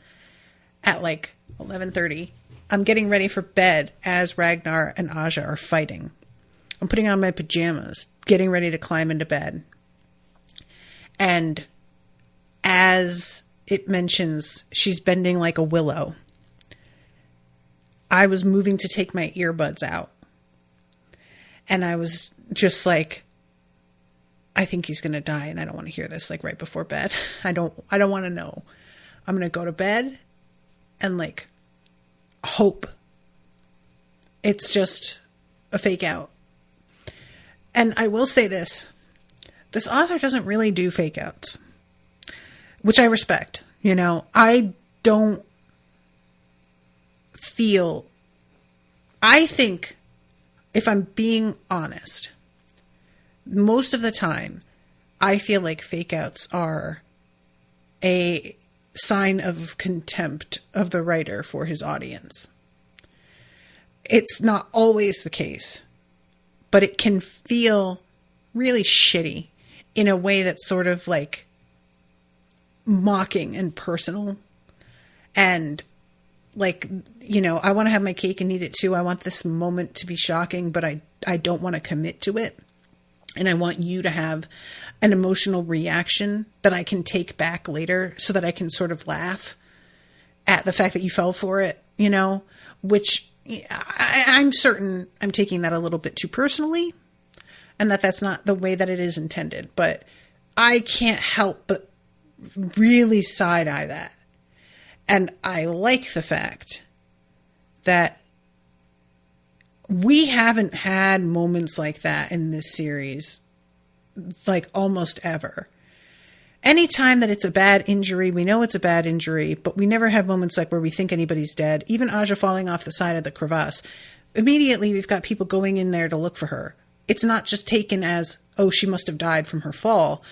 at like 11:30. I'm getting ready for bed as Ragnar and Aja are fighting. I'm putting on my pajamas, getting ready to climb into bed. And as it mentions, she's bending like a willow, I was moving to take my earbuds out. And I was just like, I think he's going to die, and I don't want to hear this like right before bed. I don't want to know. I'm going to go to bed and like hope it's just a fake out. And I will say this author doesn't really do fake outs, which I respect. You know, I think, if I'm being honest, most of the time, I feel like fake outs are a sign of contempt of the writer for his audience. It's not always the case, but it can feel really shitty in a way that's sort of like mocking and personal. And like, you know, I want to have my cake and eat it too. I want this moment to be shocking, but I don't want to commit to it. And I want you to have an emotional reaction that I can take back later so that I can sort of laugh at the fact that you fell for it, you know, which I'm certain I'm taking that a little bit too personally and that's not the way that it is intended. But I can't help but really side-eye that. And I like the fact that we haven't had moments like that in this series, like almost ever. Anytime that it's a bad injury, we know it's a bad injury, but we never have moments like where we think anybody's dead. Even Aja falling off the side of the crevasse. Immediately, we've got people going in there to look for her. It's not just taken as, oh, she must have died from her fall.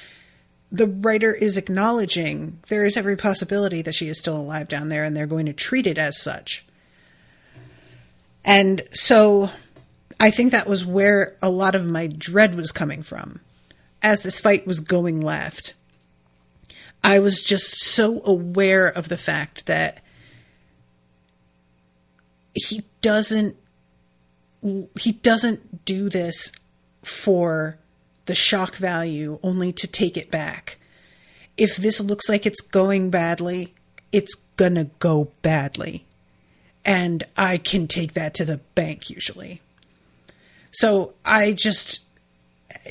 The writer is acknowledging there is every possibility that she is still alive down there, and they're going to treat it as such. And so I think that was where a lot of my dread was coming from. As this fight was going left, I was just so aware of the fact that he doesn't do this for the shock value only to take it back. If this looks like it's going badly, it's gonna go badly. And I can take that to the bank usually. So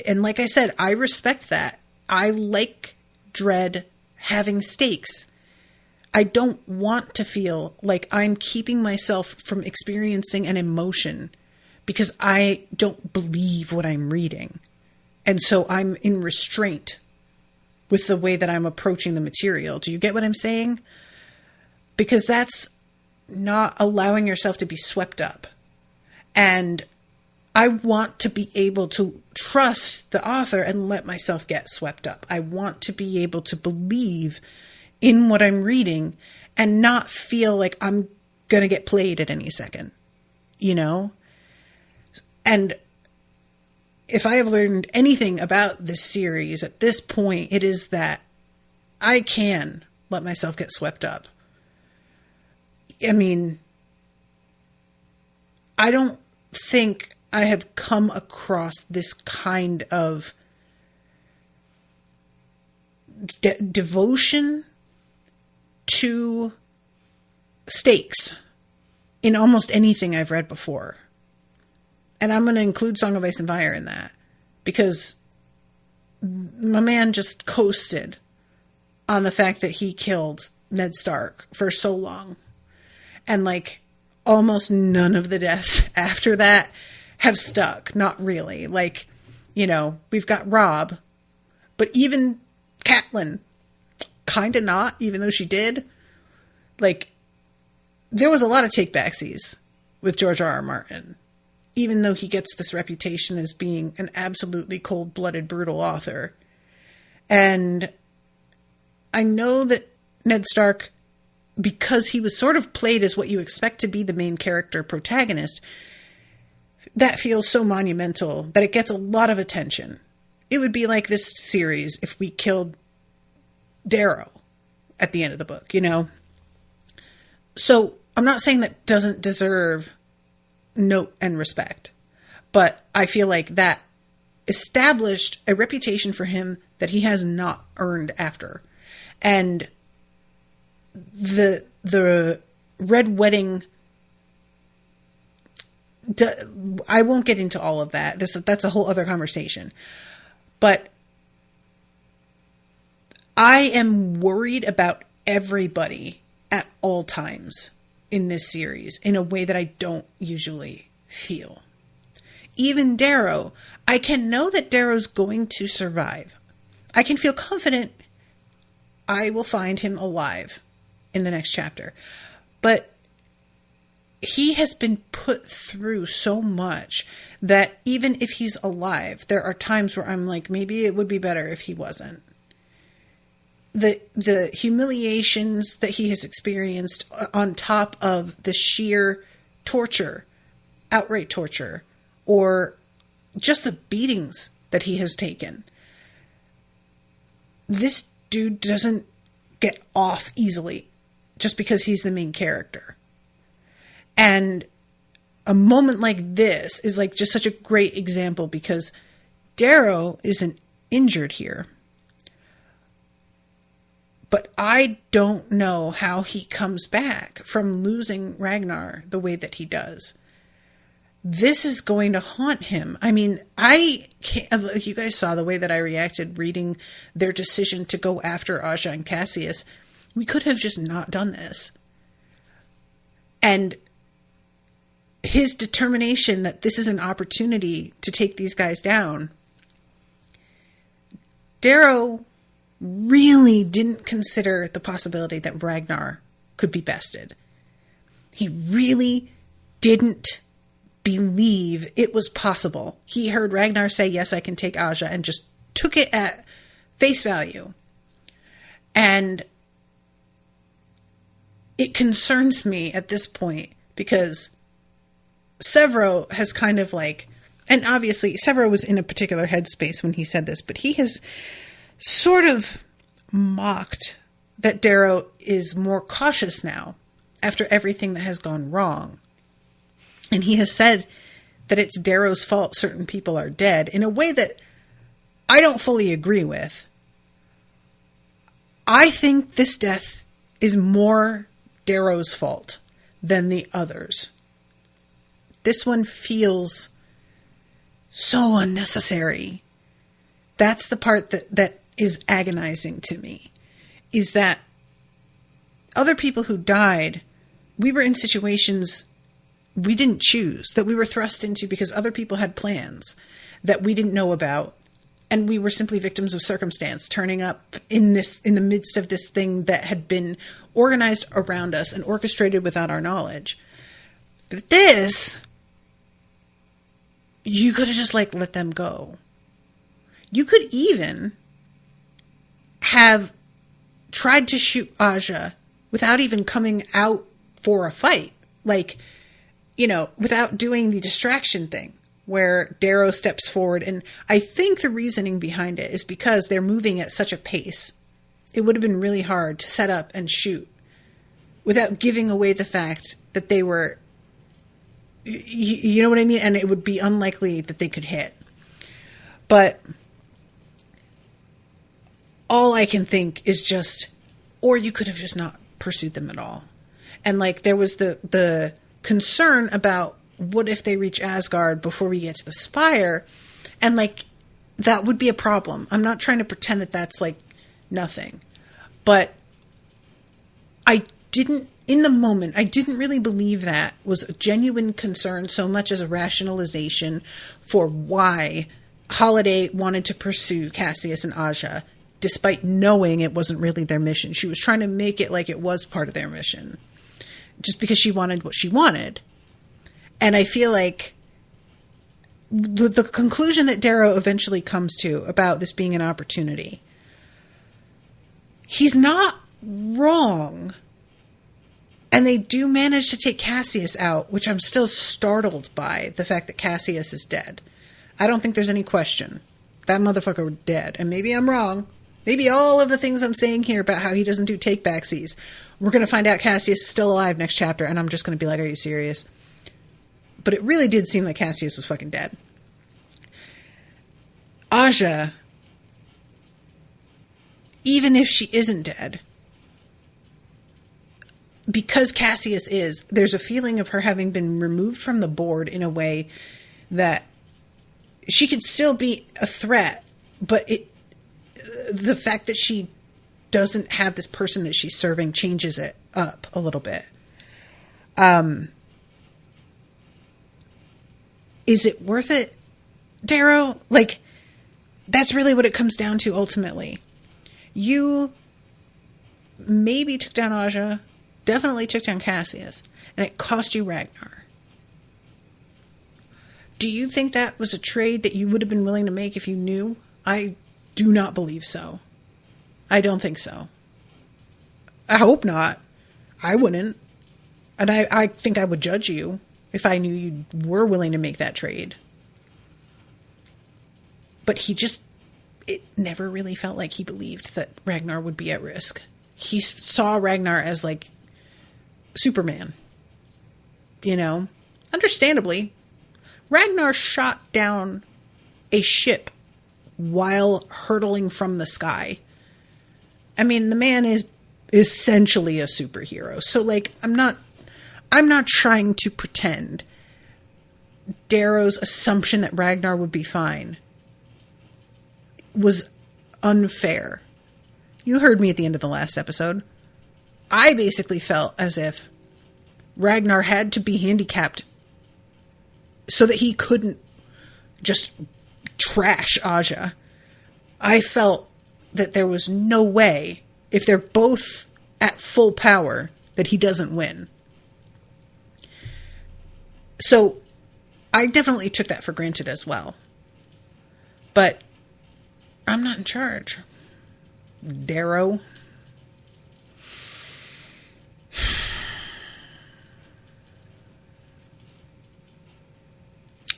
and like I said, I respect that. I like dread having stakes. I don't want to feel like I'm keeping myself from experiencing an emotion because I don't believe what I'm reading. And so I'm in restraint with the way that I'm approaching the material. Do you get what I'm saying? Because that's not allowing yourself to be swept up. And I want to be able to trust the author and let myself get swept up. I want to be able to believe in what I'm reading and not feel like I'm going to get played at any second, you know? And if I have learned anything about this series at this point, it is that I can let myself get swept up. I mean, I don't think I have come across this kind of devotion to stakes in almost anything I've read before. And I'm going to include Song of Ice and Fire in that because my man just coasted on the fact that he killed Ned Stark for so long. And like almost none of the deaths after that have stuck. Not really. Like, you know, we've got Robb, but even Catelyn, kind of not, even though she did. Like, there was a lot of take-backsies with George R.R. Martin, even though he gets this reputation as being an absolutely cold-blooded, brutal author. And I know that Ned Stark, because he was sort of played as what you expect to be the main character protagonist, that feels so monumental that it gets a lot of attention. It would be like this series if we killed Darrow at the end of the book, you know? So I'm not saying that doesn't deserve note and respect, but I feel like that established a reputation for him that he has not earned after. And the Red Wedding, I won't get into all of that. That's a whole other conversation. But I am worried about everybody at all times in this series in a way that I don't usually feel. Even Darrow, I can know that Darrow's going to survive. I can feel confident I will find him alive in the next chapter. But he has been put through so much that even if he's alive, there are times where I'm like, maybe it would be better if he wasn't. The humiliations that he has experienced on top of the sheer torture, outright torture, or just the beatings that he has taken. This dude doesn't get off easily just because he's the main character. And a moment like this is like just such a great example because Darrow isn't injured here. But I don't know how he comes back from losing Ragnar the way that he does. This is going to haunt him. I mean, you guys saw the way that I reacted reading their decision to go after Aja and Cassius. We could have just not done this. And his determination that this is an opportunity to take these guys down. Darrow really didn't consider the possibility that Ragnar could be bested. He really didn't believe it was possible. He heard Ragnar say, yes, I can take Aja, and just took it at face value. And it concerns me at this point because Severo has kind of like, and obviously Severo was in a particular headspace when he said this, but he has sort of mocked that Darrow is more cautious now after everything that has gone wrong. And he has said that it's Darrow's fault certain people are dead in a way that I don't fully agree with. I think this death is more Darrow's fault than the others. This one feels so unnecessary. That's the part that is agonizing to me, is that other people who died, we were in situations we didn't choose, that we were thrust into because other people had plans that we didn't know about. And we were simply victims of circumstance, turning up in the midst of this thing that had been organized around us and orchestrated without our knowledge. But this, you could have just like let them go. You could even have tried to shoot Aja without even coming out for a fight. Like, you know, without doing the distraction thing where Darrow steps forward. And I think the reasoning behind it is because they're moving at such a pace. It would have been really hard to set up and shoot without giving away the fact that they were, you know what I mean? And it would be unlikely that they could hit. But all I can think is just, or you could have just not pursued them at all. And like there was the concern about what if they reach Asgard before we get to the Spire, and like that would be a problem. I'm not trying to pretend that that's like nothing, but I didn't really believe that was a genuine concern so much as a rationalization for why Holiday wanted to pursue Cassius and Aja, despite knowing it wasn't really their mission. She was trying to make it like it was part of their mission, just because she wanted what she wanted. And I feel like the conclusion that Darrow eventually comes to about this being an opportunity, he's not wrong. And they do manage to take Cassius out, which I'm still startled by the fact that Cassius is dead. I don't think there's any question. That motherfucker was dead. And maybe I'm wrong. Maybe all of the things I'm saying here about how he doesn't do take-backsies, we're going to find out Cassius is still alive next chapter, and I'm just going to be like, are you serious? But it really did seem like Cassius was fucking dead. Aja, even if she isn't dead, because Cassius is, there's a feeling of her having been removed from the board in a way that she could still be a threat, but the fact that she doesn't have this person that she's serving changes it up a little bit. Is it worth it, Darrow? Like, that's really what it comes down to ultimately. You maybe took down Aja, definitely took down Cassius, and it cost you Ragnar. Do you think that was a trade that you would have been willing to make if you knew? I do not believe so. I don't think so. I hope not. I wouldn't. And I think I would judge you if I knew you were willing to make that trade. But it never really felt like he believed that Ragnar would be at risk. He saw Ragnar as like Superman. You know? Understandably. Ragnar shot down a ship while hurtling from the sky. I mean, the man is essentially a superhero. So like, I'm not trying to pretend Darrow's assumption that Ragnar would be fine was unfair. You heard me at the end of the last episode. I basically felt as if Ragnar had to be handicapped so that he couldn't just trash Aja. I felt that there was no way, if they're both at full power, that he doesn't win. So I definitely took that for granted as well. But I'm not in charge. Darrow.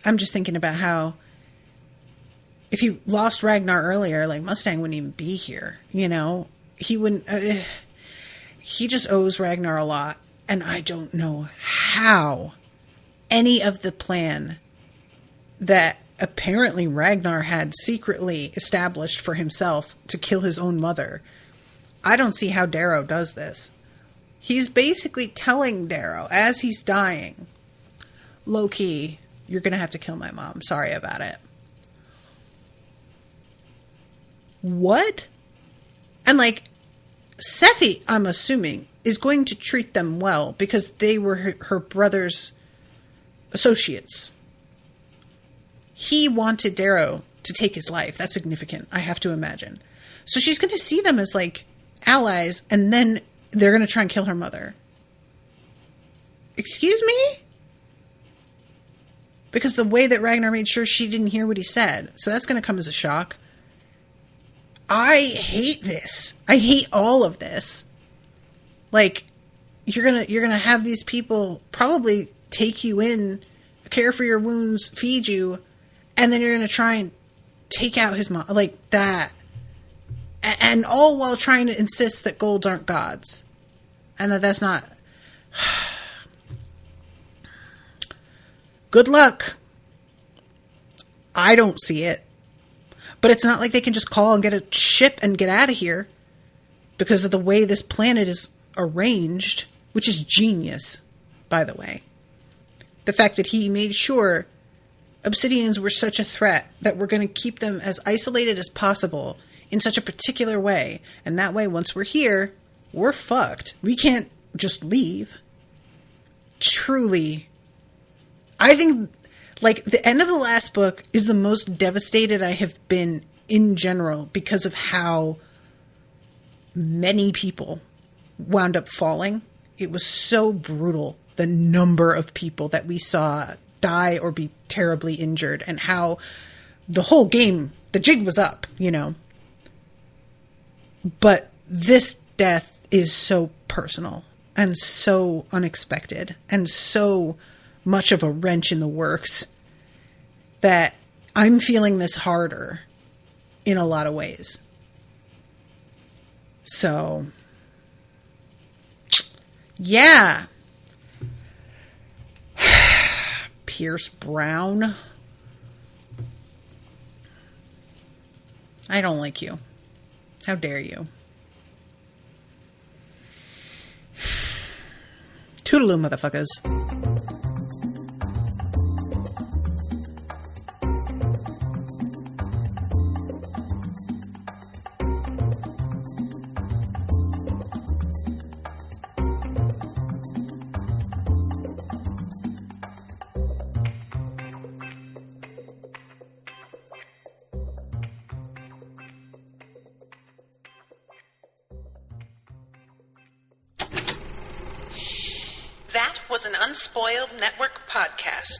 I'm just thinking about how if he lost Ragnar earlier, like Mustang wouldn't even be here. You know, he wouldn't. He just owes Ragnar a lot, and I don't know how any of the plan that apparently Ragnar had secretly established for himself to kill his own mother. I don't see how Darrow does this. He's basically telling Darrow as he's dying, low key, you're going to have to kill my mom. Sorry about it. What? And like, Seffi, I'm assuming, is going to treat them well because they were her brother's associates. He wanted Darrow to take his life. That's significant, I have to imagine. So she's going to see them as like allies, and then they're going to try and kill her mother. Excuse me? Because the way that Ragnar made sure she didn't hear what he said. So that's going to come as a shock. I hate this. I hate all of this. Like, you're gonna have these people probably take you in, care for your wounds, feed you, and then you're gonna try and take out his mom, like that. And all while trying to insist that golds aren't gods. And that's not... Good luck. I don't see it. But it's not like they can just call and get a ship and get out of here because of the way this planet is arranged, which is genius, by the way. The fact that he made sure Obsidians were such a threat that we're going to keep them as isolated as possible in such a particular way. And that way, once we're here, we're fucked. We can't just leave. Truly. I think, like, the end of the last book is the most devastated I have been in general because of how many people wound up falling. It was so brutal, the number of people that we saw die or be terribly injured, and how the whole game, the jig was up, you know. But this death is so personal and so unexpected and so much of a wrench in the works that I'm feeling this harder in a lot of ways. So, yeah. Pierce Brown. I don't like you. How dare you? Toodaloo, motherfuckers. That was an Unspoiled Network podcast.